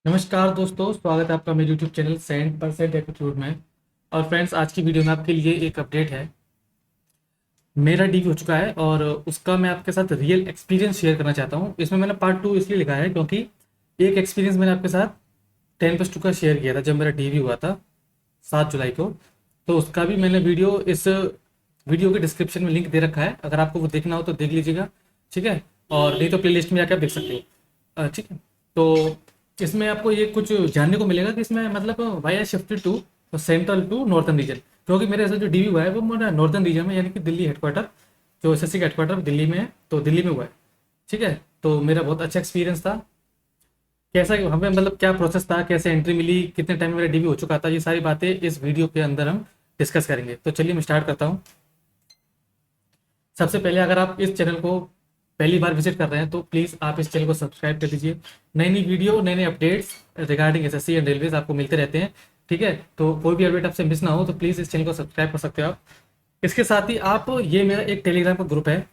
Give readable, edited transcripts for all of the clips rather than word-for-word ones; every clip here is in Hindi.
नमस्कार दोस्तों, स्वागत है आपका मेरे यूट्यूब चैनल 100% एटीट्यूड में। और फ्रेंड्स, आज की वीडियो में आपके लिए एक अपडेट है। मेरा डीवी हो चुका है और उसका मैं आपके साथ रियल एक्सपीरियंस शेयर करना चाहता हूँ। इसमें मैंने पार्ट 2 इसलिए लिखा है क्योंकि एक एक्सपीरियंस मैंने आपके साथ 10+2 का शेयर किया था जब मेरा डीवी हुआ था 7 जुलाई को। तो उसका भी मैंने वीडियो इस वीडियो के डिस्क्रिप्शन में लिंक दे रखा है, अगर आपको वो देखना हो तो देख लीजिएगा। ठीक है, और नहीं तो प्लेलिस्ट में जाकर आप देख सकते हो। ठीक है, तो इसमें आपको ये कुछ जानने को मिलेगा कि इसमें मतलब why I shifted to central to northern region, क्योंकि मेरे ऐसा जो डीवी हुआ है वो मेरा नॉर्थन रीजन में, यानी कि दिल्ली हेडक्वार्टर, जो एसएससी का हेडक्वार्टर दिल्ली में है, तो दिल्ली में हुआ है। ठीक है, तो मेरा बहुत अच्छा एक्सपीरियंस था। कैसा हमें मतलब क्या प्रोसेस था, कैसे एंट्री मिली, कितने टाइम में मेरा डीवी हो चुका था, ये सारी बातें इस वीडियो के अंदर हम डिस्कस करेंगे। तो चलिए मैं स्टार्ट करता हूँ। सबसे पहले अगर आप इस चैनल को पहली बार विजिट कर रहे हैं तो प्लीज़ आप इस चैनल को सब्सक्राइब कर लीजिए। नई नई वीडियो, नए नए updates regarding SSC and railways आपको मिलते रहते हैं। ठीक है, तो कोई भी अपडेट आपसे मिस ना हो तो प्लीज़ इस चैनल को सब्सक्राइब कर सकते हो आप। इसके साथ ही आप, ये मेरा एक टेलीग्राम का ग्रुप है,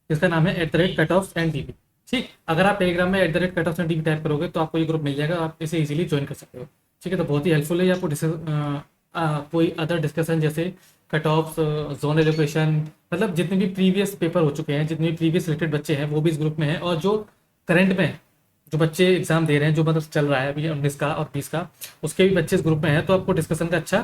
इसका नाम है @कट ऑफ एंड टीवी। ठीक, अगर आप टेलीग्राम में @cut off and TV type करोगे तो आपको ये ग्रुप मिल जाएगा, आप इसे इजीली ज्वाइन कर सकते हो। ठीक है, तो बहुत ही हेल्पफुल है ये आपको कोई अदर डिस्कशन जैसे कट ऑफ, जोन एलोकेशन, मतलब जितने भी प्रीवियस पेपर हो चुके हैं, जितने भी प्रीवियस रिलेटेड बच्चे हैं वो भी इस ग्रुप में हैं, और जो करंट में जो बच्चे एग्जाम दे रहे हैं, जो मतलब चल रहा है अभी 19 का और 20 का, उसके भी बच्चे इस ग्रुप में हैं, तो आपको डिस्कशन का अच्छा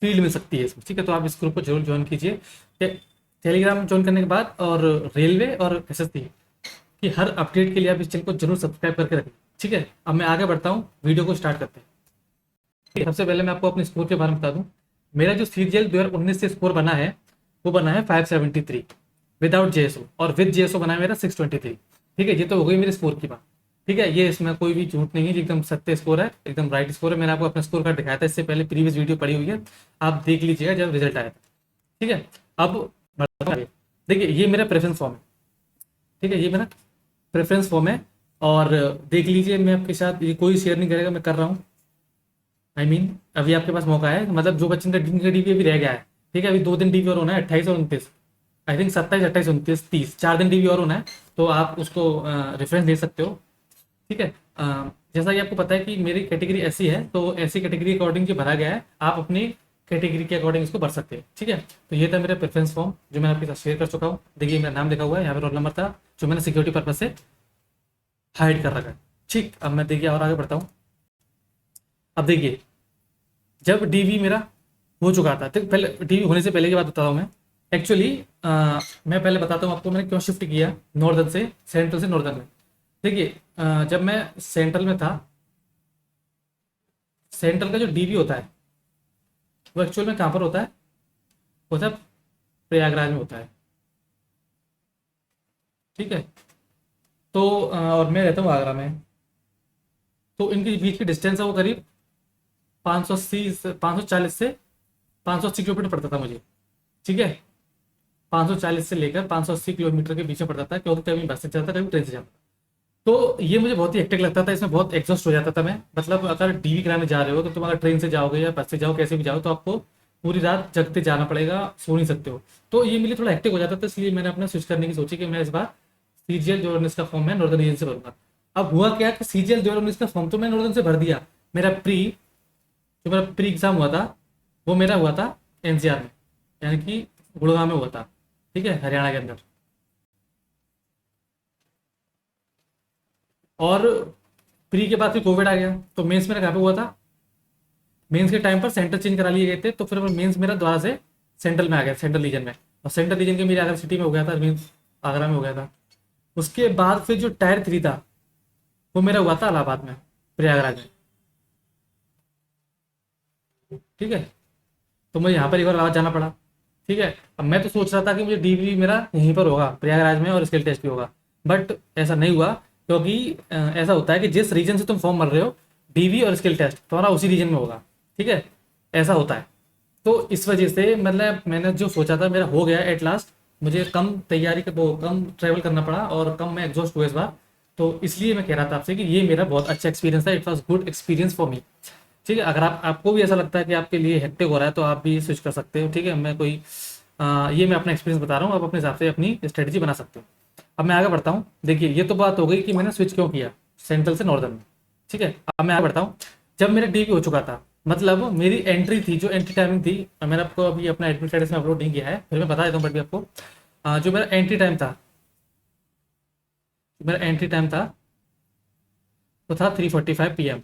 फील्ड मिल सकती है इसमें। ठीक है, तो आप इस ग्रुप को जरूर ज्वाइन कीजिए। टेलीग्राम ज्वाइन करने के बाद, और रेलवे और एसएससी की हर अपडेट के लिए आप इस चैनल को जरूर सब्सक्राइब करके रखें। ठीक है, अब मैं आगे बढ़ता हूँ, वीडियो को स्टार्ट करते हैं। सबसे पहले मैं आपको अपने स्कोर के बारे में बता दूं। मेरा जो सीजीएल 2019 से स्कोर बना है वो बना है 573 विदाउट जेएसओ, और विद जेएसओ बना है मेरा 623। ठीक है, ये तो हो गई मेरे स्कोर की बात। ठीक है, ये इसमें कोई भी झूठ नहीं है, ये एकदम सत्य स्कोर है, एकदम राइट स्कोर है। मैंने आपको अपना स्कोर कार्ड दिखाया था इससे पहले, प्रीवियस वीडियो पड़ी हुई है, आप देख लीजिएगा जब रिजल्ट आया था। ठीक है, अब बढ़ता हूं आगे। देखिए, ये मेरा प्रेफरेंस फॉर्म है। ठीक है, ये मेरा प्रेफरेंस फॉर्म है, और देख लीजिए, मैं आपके साथ ये कोई शेयर नहीं करेगा, मैं कर रहा हूँ। अभी आपके पास मौका है, मतलब जो बच्चे का डीवी अभी रह गया है। ठीक है, अभी 2 दिन डीवी और होना है, 28 और 29, आई थिंक 27, 28, 29, 30, 4 दिन डीवी और होना है। तो आप उसको रेफरेंस दे सकते हो। ठीक है, जैसा कि आपको पता है कि मेरी कैटेगरी ऐसी है, तो ऐसी कैटेगरी के अकॉर्डिंग जो भरा गया है, आप अपनी कैटेगरी के अकॉर्डिंग इसको भर सकते हैं। ठीक है, तो ये था मेरा प्रेफरेंस फॉर्म जो मैं आपके साथ शेयर कर चुका हूँ। देखिए, मेरा नाम लिखा हुआ है, यहाँ पे रोल नंबर था जो मैंने सिक्योरिटी पर्पज से हाइड कर रखा है। ठीक, अब मैं देखिए और आगे बढ़ता हूँ। अब देखिए, जब डीवी मेरा हो चुका था, तो पहले डीवी होने से पहले की बात बताता हूँ मैं। एक्चुअली मैं पहले बताता हूँ आपको मैंने क्यों शिफ्ट किया नॉर्दर्न से सेंट्रल से नॉर्दर्न में। देखिए, जब मैं सेंट्रल में था, सेंट्रल का जो डीवी होता है वो एक्चुअल में कहाँ पर होता है, वो होता है प्रयागराज में होता है। ठीक है, तो और मैं रहता हूँ आगरा में, तो इनके बीच की डिस्टेंस है वो करीब 580 से 540 से 580 किलोमीटर पड़ता था मुझे। ठीक है, 540 से लेकर 580 किलोमीटर के बीच में पड़ता था, क्योंकि कभी बस से जाता था, कभी ट्रेन से जाता था। तो ये मुझे बहुत ही हेक्टिक लगता था, इसमें बहुत एग्जॉस्ट हो जाता था मैं। मतलब अगर डीवी कराने जा रहे हो तो तुम अगर ट्रेन से जाओगे या बस से जाओ, कैसे भी जाओ, तो आपको पूरी रात जगते जाना पड़ेगा, सो नहीं सकते हो। तो ये मेरे लिए थोड़ा हेक्टिक हो जाता था, इसलिए मैंने अपना स्विच करने की सोची कि मैं इस बार सीजीएल जो इसका फॉर्म है नॉर्दर्न रीजन से भरूंगा। अब हुआ क्या कि सीजीएल 2019 का फॉर्म तो मैं नॉर्दर्न से भर दिया। मेरा जो मेरा प्री एग्जाम हुआ था वो मेरा हुआ था एनसीआर में, यानी कि गुड़गांव में हुआ था। ठीक है, हरियाणा के अंदर। और प्री के बाद फिर कोविड आ गया, तो मेंस मेरा कहाँ पे हुआ था, मेंस के टाइम पर सेंटर चेंज करा लिए गए थे, तो फिर मेंस मेरा दोबारा से सेंट्रल में आ गया, सेंट्रल रीजन में। और सेंट्रल रीजन के मेरे आगरा सिटी में हो गया था, मीन्स आगरा में हो गया था। उसके बाद फिर जो टायर 3 था वो मेरा हुआ था इलाहाबाद में, प्रयागराज में। ठीक है, तो मुझे यहाँ पर एक बार इलाहाबाद जाना पड़ा। ठीक है, अब मैं तो सोच रहा था कि मुझे डीवी मेरा यहीं पर होगा प्रयागराज में और स्किल टेस्ट भी होगा, बट ऐसा नहीं हुआ। क्योंकि ऐसा होता है कि जिस रीजन से तुम फॉर्म भर रहे हो, डीवी और स्किल टेस्ट तुम्हारा उसी रीजन में होगा। ठीक है, ऐसा होता है। तो इस वजह से मतलब मैंने जो सोचा था मेरा हो गया एट लास्ट। मुझे कम तैयारी का वो कम ट्रैवल करना पड़ा, और कम मैं एग्जॉस्ट हुआ इस बार। तो इसलिए मैं कह रहा था आपसे कि ये मेरा बहुत अच्छा एक्सपीरियंस था, it was good experience for me. ठीक है, अगर आपको भी ऐसा लगता है कि आपके लिए हेक्टिक हो रहा है तो आप भी स्विच कर सकते हो। ठीक है, मैं कोई ये मैं अपना एक्सपीरियंस बता रहा हूँ, आप अपने हिसाब से अपनी स्ट्रेटजी बना सकते हो। अब मैं आगे बढ़ता हूँ। देखिए, ये तो बात हो गई कि मैंने स्विच क्यों किया। सेंट्रल से नॉर्दर्न में। ठीक है, अब मैं आगे बढ़ता हूँ। जब मेरा डीवी हो चुका था, मतलब मेरी एंट्री थी, जो एंट्री टाइमिंग थी, मैंने आपको अभी अपना एडमिट स्टेटस में अपलोड नहीं किया है, फिर मैं बता देता हूँ बट भी आपको। जो मेरा एंट्री टाइम था, मेरा एंट्री टाइम था वो था 3:45 PM।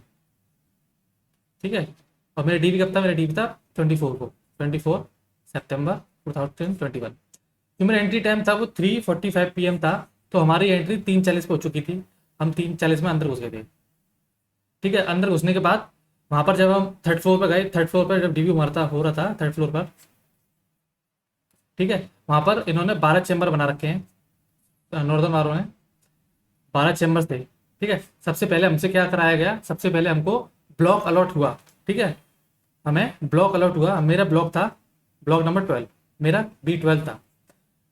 ठीक है, और मेरा डीवी कब था? मेरा डीवी था 24 सितंबर 2021। जो मेरा एंट्री टाइम था वो 3:45 PM था, तो हमारी एंट्री 3:40 पे हो चुकी थी। हम 3:40 में अंदर घुस गए थे। ठीक है, अंदर घुसने के बाद वहां पर जब हम थर्ड फ्लोर पर गए, थर्ड फ्लोर पर जब डीवी हमारा हो रहा था थर्ड फ्लोर पर, ठीक है, वहां पर इन्होंने 12 चैम्बर बना रखे हैं, नॉर्दर्न वालों ने 12 चैम्बर्स थे। ठीक है, सबसे पहले हमसे क्या कराया गया, सबसे पहले हमको ब्लॉक अलॉट हुआ। ठीक है, हमें ब्लॉक अलॉट हुआ, मेरा ब्लॉक था ब्लॉक नंबर 12, मेरा B12 था।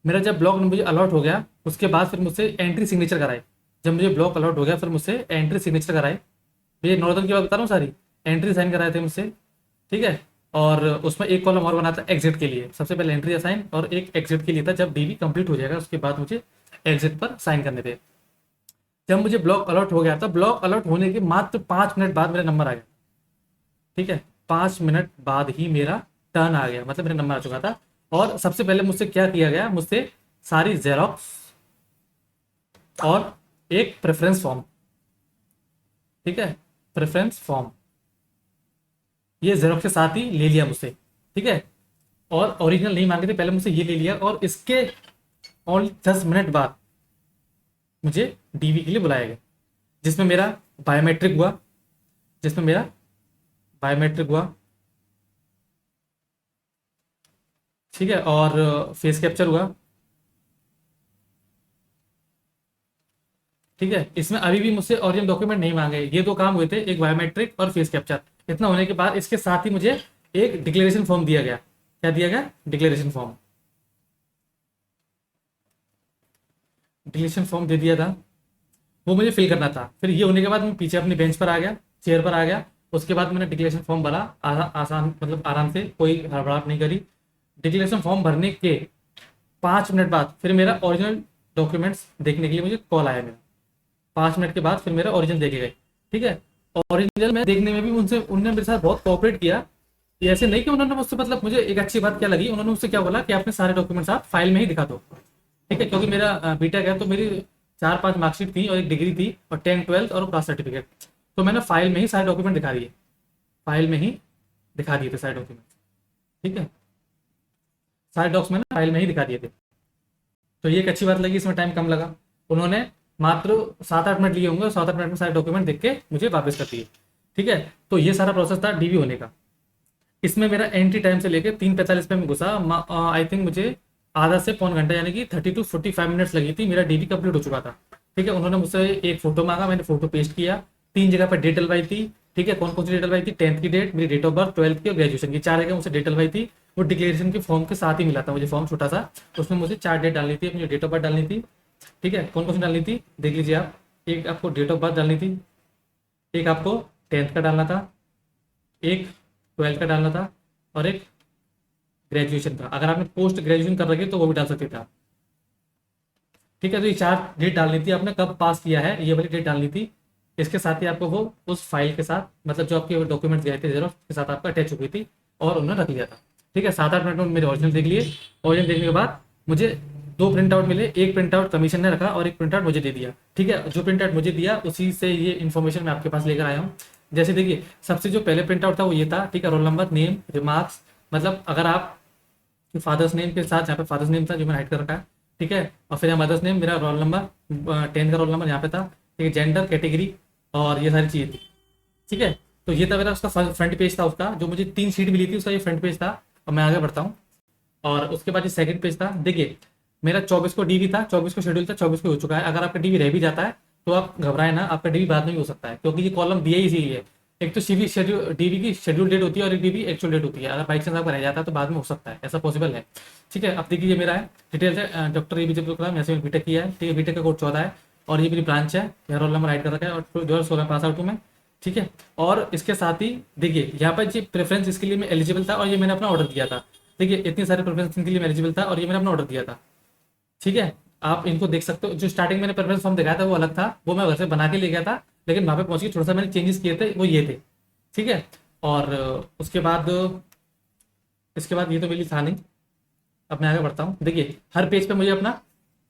मेरा जब ब्लॉक मुझे अलॉट हो गया, उसके बाद फिर मुझसे एंट्री सिग्नेचर कराए। जब मुझे ब्लॉक अलॉट हो गया, फिर मुझसे एंट्री सिग्नेचर कराए। ये नॉर्दर्न की बात बता रहा हूँ, सारी एंट्री साइन कराए थे मुझसे। ठीक है, और उसमें एक कॉलम और बना था एग्जिट के लिए। सबसे पहले एंट्री साइन और एक एग्जिट के लिए था। जब डीवी कंप्लीट हो जाएगा उसके बाद मुझे एग्जिट पर साइन करने थे। जब मुझे ब्लॉक अलॉट हो गया था, ब्लॉक अलॉट होने के मात्र 5 मिनट बाद मेरा नंबर आ गया। ठीक है, 5 मिनट बाद ही मेरा टर्न आ गया, मतलब मेरा नंबर आ चुका था। और सबसे पहले मुझसे क्या किया गया, मुझसे सारी जेरोक्स और एक प्रेफरेंस फॉर्म, ठीक है, प्रेफरेंस फॉर्म, ये जेरोक्स के साथ ही ले लिया मुझसे। ठीक है, और ओरिजिनल नहीं मांगे थे, पहले मुझसे ये ले लिया। और इसके ओनली 10 मिनट बाद मुझे डीवी के लिए बुलाया गया, जिसमें मेरा बायोमेट्रिक हुआ, जिसमें मेरा बायोमेट्रिक हुआ। ठीक है, और फेस कैप्चर हुआ। ठीक है, इसमें अभी भी मुझसे ओरिजिनल डॉक्यूमेंट नहीं मांगे। ये दो काम हुए थे, एक बायोमेट्रिक और फेस कैप्चर। इतना होने के बाद इसके साथ ही मुझे एक डिक्लेरेशन फॉर्म दिया गया। क्या दिया गया? Declaration form. डिक्लेरेशन फॉर्म दे दिया था, वो मुझे फिल करना था। फिर ये होने के बाद मैं पीछे अपनी बेंच पर आ गया, चेयर पर आ गया। उसके बाद मैंने डिक्लेरेशन फॉर्म भरा, आसान, मतलब आराम से, कोई हड़बड़ाहट नहीं करी। डिक्लेरेशन फॉर्म भरने के 5 मिनट बाद फिर मेरा ओरिजिनल डॉक्यूमेंट्स देखने के लिए मुझे कॉल आया मेरा। 5 मिनट के बाद फिर मेरा ओरिजिनल देखे गए। ठीक है, ओरिजिनल में देखने में भी उनसे उन्होंने मेरे साथ बहुत कोऑपरेट किया। ये ऐसे नहीं कि उन्होंने मुझसे, मतलब मुझे एक अच्छी बात क्या लगी, उन्होंने मुझसे क्या बोला कि आपने सारे डॉक्यूमेंट्स आप फाइल में ही दिखा दो। ठीक है, क्योंकि मेरा बीटेक है, तो मेरी 4-5 मार्कशीट थी और एक डिग्री थी और 10th 12th और क्लास सर्टिफिकेट। तो मैंने फाइल में ही सारे डॉक्यूमेंट दिखा दिए, फाइल में ही दिखा दिए थे सारे डॉक्यूमेंट। ठीक है, सारे डॉक्यूमेंट मैंने फाइल में ही दिखा दिए थे। तो ये एक अच्छी बात लगी, इसमें टाइम कम लगा। उन्होंने मात्र 7-8 मिनट लिए होंगे और 7-8 मिनट में सारे डॉक्यूमेंट देख के मुझे वापस कर दिए। ठीक है, तो ये सारा प्रोसेस था डीवी होने का। इसमें मेरा एंट्री टाइम से लेकर 3:45 पे मैं घुसा। आई थिंक मुझे आधा से पौन घंटा यानी कि 30 to 45 मिनट्स लगी थी, मेरा डीवी कंप्लीट हो चुका था। ठीक है, उन्होंने मुझसे एक फोटो मांगा, मैंने फोटो पेस्ट किया। 3 जगह पर डेट डलवाई थी। ठीक है, कौन कौन सी डेट डलवाई थी? 10th की डेट, मेरी डेट ऑफ बर्थ, 12th की और ग्रेजुएशन की, 4 जगह मुझसे डेट डलवाई थी। वो डिक्लेरेशन के फॉर्म के साथ ही मिला था मुझे, फॉर्म छोटा सा, उसमें मुझे 4 डेट डालनी थी, अपनी डेट ऑफ बर्थ डालनी थी। ठीक है, कौन कौन सी डालनी थी देख लीजिए आप। एक आपको डेट ऑफ बर्थ डालनी थी, एक आपको 10th का डालना था, एक 12th का डालना था, और एक ग्रेजुएशन का। अगर आपने पोस्ट ग्रेजुएशन कर रखी है तो वो भी डाल सकते थे आप। ठीक है, तो ये 4 डेट डालनी थी, आपने कब पास किया है ये वाली डेट डालनी थी। इसके साथ ही आपको वो उस फाइल के साथ, मतलब जो आपके डॉक्यूमेंट्स गए थे जेरोक्स के साथ आपका अटैच हो गई थी, और उन्होंने रख लिया था। ठीक है, 7-8 मिनट में मेरे ओरिजिनल देख लिए। ओरिजिनल देखने के बाद मुझे 2 प्रिंट आउट मिले, एक प्रिंट आउट कमीशन ने रखा और एक प्रिंट आउट मुझे दे दिया। ठीक है, जो प्रिंट आउट मुझे दिया उसी से ये इन्फॉर्मेशन मैं आपके पास लेकर आया हूँ। जैसे देखिए, सबसे जो पहले प्रिंट आउट था वो ये था। ठीक है, रोल नंबर, नेम, रिमार्क्स, मतलब अगर आप फादर्स नेम के साथ, यहाँ पे फादर्स नेम था जो मैंने हाइड कर रखा है। ठीक है, और फिर मदर्स नेम, मेरा रोल नंबर, 10th का रोल नंबर यहाँ पे था। ठीक है, जेंडर, कैटेगरी और ये सारी चीज़ें थी। ठीक है, तो ये था मेरा उसका फ्रंट पेज था उसका, जो मुझे 3 शीट मिली थी उसका ये फ्रंट पेज था। और मैं आगे बढ़ता हूँ, और उसके बाद ये सेकंड पेज था। देखिए, मेरा 24 को डीवी था, 24 को शेड्यूल था, 24 को हो चुका है। अगर आपका डीवी रह भी जाता है तो आप घबराए ना, आपका डीवी बाद में भी हो सकता है, क्योंकि ये कॉलम दिया ही इसीलिए है। एक तो सीवी शेड्यूल, डीवी की शेड्यूल डेट होती है और एक डीवी एक्चुअल डेट होती है। अगर बाई चांस आपका रह जाता है तो बाद में हो सकता है, ऐसा पॉसिबल है। ठीक है, अब देखिए ये मेरा है डिटेल्स है, डॉक्टर एपीजे अब्दुल कलाम, यहाँ से मैंने बीटेक किया है। ठीक है, बीटेक का कोड 14 है, और ये मेरी ब्रांच है, यहाँ रोल नंबर राइट कर रखा है, और 2016 पास आउट हूँ मैं। ठीक है, और इसके साथ ही देखिए यहाँ पर ये प्रेफरेंस इसके लिए मैं एलिजिबल था, और ये मैंने अपना ऑर्डर दिया था। देखिए, इतनी सारे प्रेफरेंस इनके लिए मैं एलिजिबल था और ये मैंने अपना ऑर्डर दिया था। ठीक है, आप इनको देख सकते हो। जो स्टार्टिंग मैंने प्रेफरेंस फॉर्म दिखाया था वो अलग था, वो मैं घर से बना के ले गया था। लेकिन वहाँ पे पहुँच के थोड़ा सा मैंने चेंजेस किए थे, वो ये थे, ठीक है। और उसके बाद इसके बाद ये तो मेरी था नहीं। अब मैं आगे बढ़ता हूँ। देखिए हर पेज पे मुझे अपना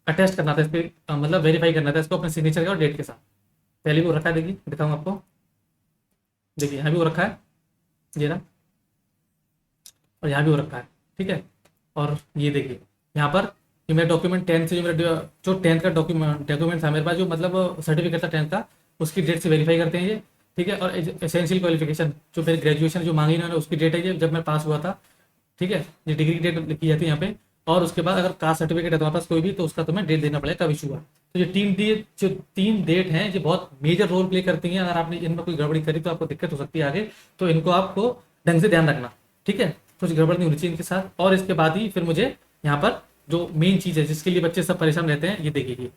अटेस्ट करना था इस पे, मतलब वेरीफाई करना था इसको अपने सिग्नेचर का और डेट के साथ। पहले भी वो रखा है, देखिए दिखाऊँ आपको। देखिए यहाँ भी वो रखा है, ये ना, और यहाँ भी वो रखा है, ठीक है। और ये देखिए यहाँ पर, ये मेरा डॉक्यूमेंट 10 से, जो 10th का डॉक्यूमेंट था मेरे पास, जो मतलब सर्टिफिकेट था 10th का, उसकी डेट से वेरीफाई करते हैं ये, ठीक है। और एसेंशियल क्वालिफिकेशन जो मेरी ग्रेजुएशन जो मांगी इन्होंने, उसकी डेट है ये, जब मैं पास हुआ था, ठीक है। ये डिग्री की डेट लिखी जाती है यहाँ पे। और उसके बाद अगर कास्ट सर्टिफिकेट है तुम्हारे पास कोई भी, तो उसका तुम्हें डेट देना पड़ेगा कब इशू हुआ। तो ये तीन डेट हैं, ये बहुत मेजर रोल प्ले करती हैं। अगर आपने इनमें कोई गड़बड़ी करी तो आपको दिक्कत हो सकती है आगे, तो इनको आपको ढंग से ध्यान रखना, ठीक है। कुछ गड़बड़ नहीं होनी चाहिए इनके साथ। और इसके बाद ही फिर मुझे यहाँ पर जो मेन चीज़ है जिसके लिए बच्चे सब परेशान रहते हैं, ये देखिए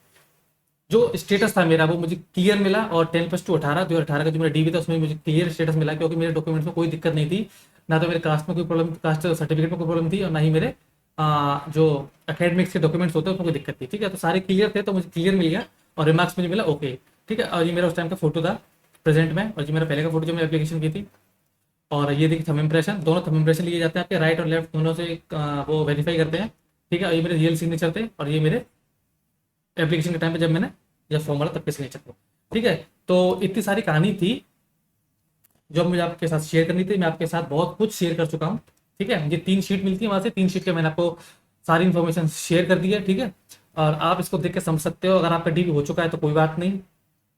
जो स्टेटस था मेरा वो मुझे क्लियर मिला। और 10+2 18 2018 का जो मेरा डीवी था उसमें मुझे क्लियर स्टेटस मिला, क्योंकि मेरे डॉक्यूमेंट्स में कोई दिक्कत नहीं थी। ना तो मेरे कास्ट में कोई प्रॉब्लम, कास्ट सर्टिफिकेट में कोई प्रॉब्लम थी, और ना ही मेरे जो एकेडमिक्स के डॉक्यूमेंट्स होते हैं उसमें कोई दिक्कत थी, ठीक है। तो सारे क्लियर थे, तो मुझे क्लियर मिल गया और रिमार्क्स मुझे मिला ओके, ठीक है। और ये मेरा उस टाइम का फोटो था प्रेजेंट में, और ये मेरा पहले का फोटो जो मैंने एप्लीकेशन की थी। और ये देखिए थंब इम्प्रेशन, दोनों थंब इम्प्रेशन लिए जाते हैं आपके, राइट और लेफ्ट दोनों से वो वेरीफाई करते हैं, ठीक है। और ये मेरे रियल सिग्नेचर थे, और ये मेरे एप्लीकेशन के टाइम पे जब फॉर्म भरा तब के सिग्नेचर थे, ठीक है। तो इतनी सारी कहानी थी जो मुझे आपके साथ शेयर करनी थी। मैं आपके साथ बहुत कुछ शेयर कर चुका हूँ, ठीक है। ये 3 शीट मिलती है वहाँ से, 3 शीट के मैंने आपको सारी इन्फॉर्मेशन शेयर कर दी है, ठीक है। और आप इसको देख के समझ सकते हो। अगर आपका डीवी हो चुका है तो कोई बात नहीं,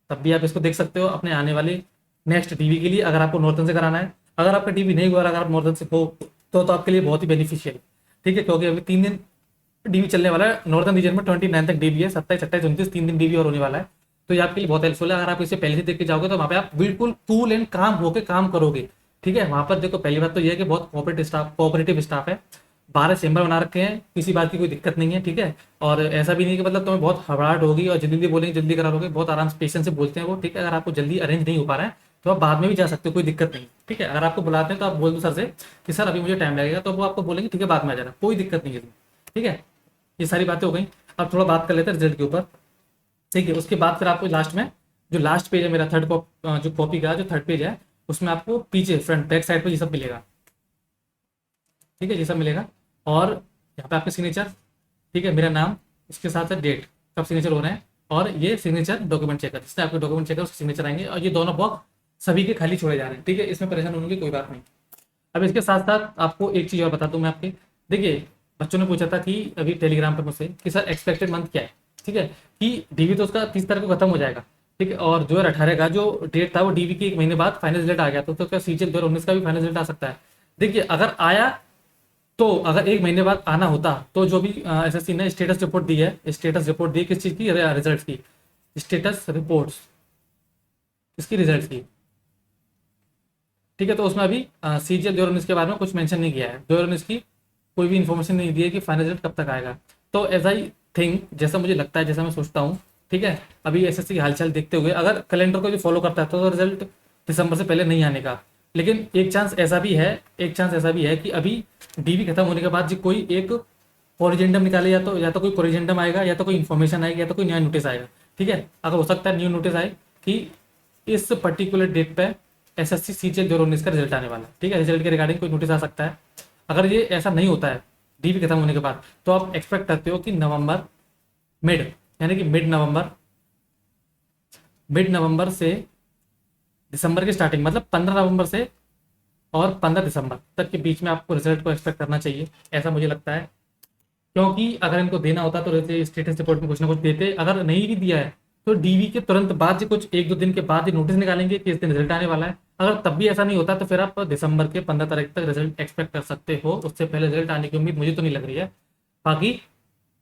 तब भी आप इसको देख सकते हो अपने आने वाले नेक्स्ट डीवी के लिए, अगर आपको नॉर्थन से कराना है। अगर आपका डीवी नहीं हुआ, अगर आप नॉर्थन से हो तो आपके लिए बहुत ही बेनिफिशियल, ठीक है। क्योंकि अभी 3 दिन डीवी चलने वाला है नॉर्थन रीजन में, 29 तक डीवी है, 27 28 29 3 दिन डीवी और होने वाला है। तो ये आपके लिए बहुत हेल्पफुल है। अगर आप इसे पहले से देख के जाओगे तो वहाँ पे आप बिल्कुल कूल एंड काम होकर काम करोगे, ठीक है। वहाँ पर देखो पहली बात तो ये है कि बहुत कोऑपरेटिव स्टाफ है, 12 चेंबर बना रखे हैं, किसी बात की कोई दिक्कत नहीं है, ठीक है। और ऐसा भी नहीं कि मतलब तुम्हें बहुत घबराहट होगी और जल्दी बोलेंगे जल्दी करा लोगे, बहुत आराम से पेशेंस से बोलते हैं वो, ठीक है। अगर आपको जल्दी अरेंज नहीं हो पा रहा है तो आप बाद में भी जा सकते हो, कोई दिक्कत नहीं, ठीक है। अगर आपको बुलाते हैं तो आप बोल दो सर से कि सर अभी मुझे टाइम लगेगा, तो वो आपको बोलेंगे ठीक है बाद में आ जाना, कोई दिक्कत नहीं है इसमें, ठीक है। ये सारी बातें हो गई। अब थोड़ा बात कर लेते हैं रिजल्ट के ऊपर, ठीक है। उसके बाद फिर आपको लास्ट में जो लास्ट पेज है मेरा जो कॉपी का जो थर्ड पेज है, उसमें आपको पीछे फ्रंट बैक साइड पर ये सब मिलेगा, ठीक है, ये सब मिलेगा। और यहाँ पे आपके सिग्नेचर, ठीक है, मेरा नाम, इसके साथ साथ डेट कब सिग्नेचर हो रहे हैं, और ये सिग्नेचर डॉक्यूमेंट चेकर, जिससे आपके डॉक्यूमेंट चेकर उसके सिग्नेचर आएंगे। और ये दोनों बॉक्स सभी के खाली छोड़े जा रहे हैं, ठीक है, इसमें परेशान होने की कोई बात नहीं। अब इसके साथ साथ आपको एक चीज़ और बता दूं मैं आपके, देखिए बच्चों ने पूछा था कि अभी टेलीग्राम पर मुझसे कि सर एक्सपेक्टेड मंथ क्या है, ठीक है, कि डीवी तो उसका 30 तारीख को खत्म हो जाएगा, ठीक है। और 2018 का जो डेट था वो डीवी के 1 महीने बाद फाइनल रिजल्ट आ गया, तो क्या सीजीएल 2019 का भी फाइनल रिजल्ट आ सकता है। देखिए अगर आया, तो अगर 1 महीने बाद आना होता तो जो भी एसएससी ने स्टेटस रिपोर्ट दी है, स्टेटस रिपोर्ट दी है किस चीज़ की, रिजल्ट की, स्टेटस रिपोर्ट्स इसकी रिजल्ट की, ठीक है। तो उसमें अभी सीजीएल 2019 के बारे में कुछ मेंशन नहीं किया है, 2019 की कोई भी इन्फॉर्मेशन नहीं दी है कि फाइनल रिजल्ट कब तक आएगा। तो एज आई थिंक, जैसा मुझे लगता है, जैसा मैं सोचता हूँ, ठीक है, अभी एसएससी की हालचाल देखते हुए अगर कैलेंडर को जो फॉलो करता है तो रिजल्ट दिसंबर से पहले नहीं आने का। लेकिन एक चांस ऐसा भी है, कि अभी डीवी खत्म होने के बाद जो कोई एक कोरिजेंडम निकाले, या तो कोई कोरिजेंडम आएगा, या तो कोई इन्फॉर्मेशन आएगी, या तो कोई नया नोटिस आएगा, ठीक है। अगर हो सकता है न्यू नोटिस आए कि इस पर्टिकुलर डेट पे एसएससी सीजीएल 2019 का रिजल्ट आने वाला है, ठीक है, रिजल्ट के रिगार्डिंग कोई नोटिस आ सकता है। अगर ये ऐसा नहीं होता है डीवी खत्म होने के बाद, तो आप एक्सपेक्ट करते हो कि नवंबर मिड, यानी कि मिड नवंबर से दिसंबर की स्टार्टिंग, मतलब 15 नवंबर से और 15 दिसंबर तक के बीच में आपको रिजल्ट को एक्सपेक्ट करना चाहिए, ऐसा मुझे लगता है। क्योंकि अगर इनको देना होता तो स्टेटस रिपोर्ट में कुछ ना कुछ देते, अगर नहीं भी दिया है तो डीवी के तुरंत बाद ही, कुछ 1-2 दिन के बाद ही नोटिस निकालेंगे कि इस दिन रिजल्ट आने वाला है। अगर तब भी ऐसा नहीं होता तो फिर आप दिसंबर के 15 तारीख तक रिजल्ट एक्सपेक्ट कर सकते हो, उससे पहले रिजल्ट आने की उम्मीद मुझे तो नहीं लग रही है, बाकी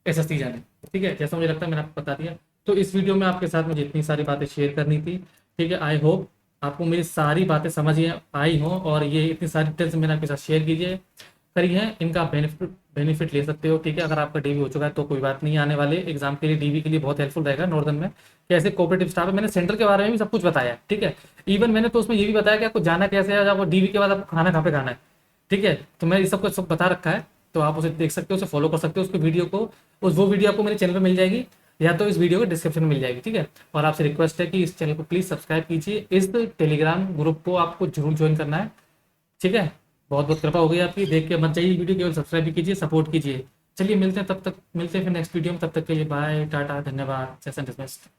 एसएससी जाने, ठीक है, जैसा मुझे लगता है मैंने आपको बता दिया। तो इस वीडियो में आपके साथ मुझे इतनी सारी बातें शेयर करनी थी, ठीक है। आई होप आपको मेरी सारी बातें समझ आई हों, और ये इतनी सारी डिटेल्स मैंने आपके साथ शेयर करी है, इनका बेनिफिट ले सकते हो, ठीक है। अगर आपका डीवी हो चुका है तो कोई बात नहीं, आने वाले एग्जाम के लिए डीवी के लिए बहुत हेल्पफुल रहेगा नॉर्दर्न में, कैसे कोऑपरेटिव स्टाफ है। मैंने सेंटर के बारे में भी सब कुछ बताया, ठीक है। इवन मैंने तो उसमें ये भी बताया कि आपको जाना कैसे है, आपको डीवी के बाद आपको खाना कहाँ पे खाना है, ठीक है। तो मैं ये सब कुछ सब बता रखा है, तो आप उसे देख सकते हो, उसे फॉलो कर सकते हो, उसको वीडियो को वो वीडियो आपको मेरे चैनल पर मिल जाएगी। या तो इस वीडियो के डिस्क्रिप्शन में मिल जाएगी, ठीक है। और आपसे रिक्वेस्ट है कि इस चैनल को प्लीज़ सब्सक्राइब कीजिए, इस टेलीग्राम ग्रुप को आपको जरूर ज्वाइन करना है, ठीक है। बहुत बहुत कृपा हो गई आपकी, देख के मत जाइए वीडियो, केवल सब्सक्राइब भी कीजिए, सपोर्ट कीजिए। चलिए मिलते हैं, तब तक मिलते हैं फिर नेक्स्ट वीडियो में, तब तक के लिए बाय टाटा, धन्यवाद, सेशन डिसमिस्ड।